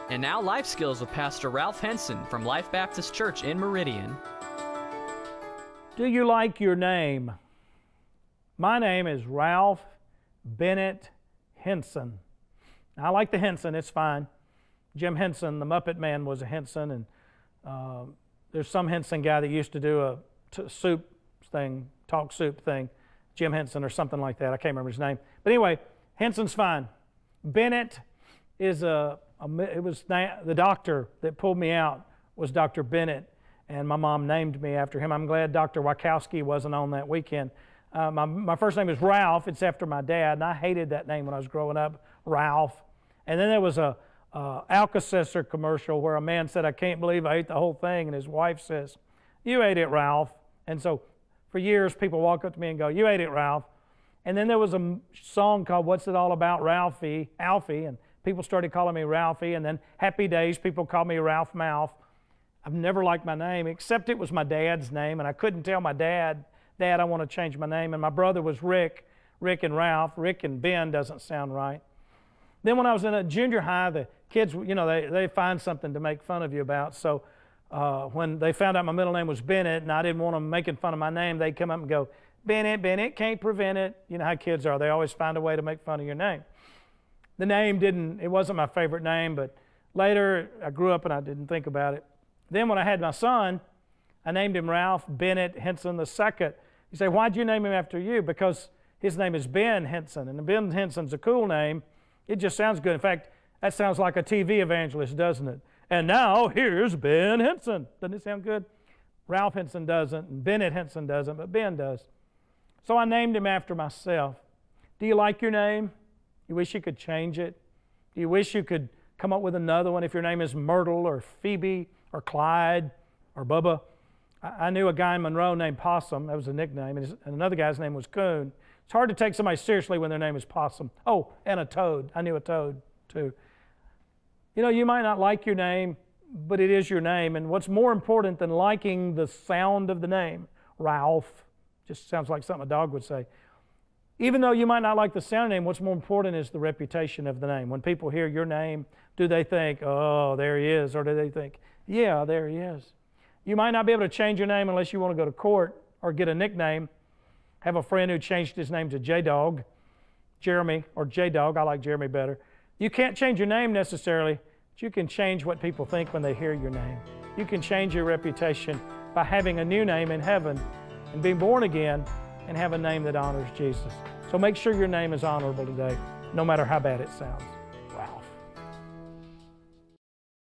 And now Life Skills with Pastor Ralph Henson from Life Baptist Church in Meridian. Do you like your name? My name is Ralph Bennett Henson. I like the Henson, it's fine. Jim Henson, the Muppet Man, was a Henson, and there's some Henson guy that used to do a soup thing, talk soup thing, Jim Henson or something like that. I can't remember his name. But anyway, Henson's fine. Bennett is the doctor that pulled me out was Dr. Bennett, and my mom named me after him. I'm glad Dr. Wachowski wasn't on that weekend. My first name is Ralph. It's after my dad, and I hated that name when I was growing up, Ralph. And then there was a Alka-Seltzer commercial where a man said, "I can't believe I ate the whole thing," and his wife says, "You ate it, Ralph." And so for years, people walk up to me and go, "You ate it, Ralph." And then there was a song called "What's It All About, Ralphie?" Alfie, and people started calling me Ralphie, and then Happy Days, people called me Ralph Mouth. I've never liked my name, except it was my dad's name, and I couldn't tell my dad, "Dad, I want to change my name." And my brother was Rick and Ralph. Rick and Ben doesn't sound right. Then when I was in a junior high, the kids, you know, they find something to make fun of you about. So when they found out my middle name was Bennett, and I didn't want them making fun of my name, they'd come up and go, Bennett, can't prevent it." You know how kids are. They always find a way to make fun of your name. The name it wasn't my favorite name, but later I grew up and I didn't think about it. Then when I had my son, I named him Ralph Bennett Henson II. You say, "Why'd you name him after you?" Because his name is Ben Henson, and Ben Henson's a cool name. It just sounds good. In fact, that sounds like a TV evangelist, doesn't it? "And now here's Ben Henson." Doesn't it sound good? Ralph Henson doesn't, and Bennett Henson doesn't, but Ben does. So I named him after myself. Do you like your name? You wish you could change it? Do you wish you could come up with another one if your name is Myrtle or Phoebe or Clyde or Bubba? I knew a guy in Monroe named Possum. That was a nickname. And another guy's name was Coon. It's hard to take somebody seriously when their name is Possum. Oh, and a Toad. I knew a Toad, too. You know, you might not like your name, but it is your name. And what's more important than liking the sound of the name? Ralph. Just sounds like something a dog would say. Even though you might not like the sound of the name, what's more important is the reputation of the name. When people hear your name, do they think, "Oh, there he is," or do they think, "Yeah, there he is"? You might not be able to change your name unless you want to go to court or get a nickname. I have a friend who changed his name to J-Dog, Jeremy, or J-Dog. I like Jeremy better. You can't change your name necessarily, but you can change what people think when they hear your name. You can change your reputation by having a new name in heaven and being born again and have a name that honors Jesus. So make sure your name is honorable today, no matter how bad it sounds.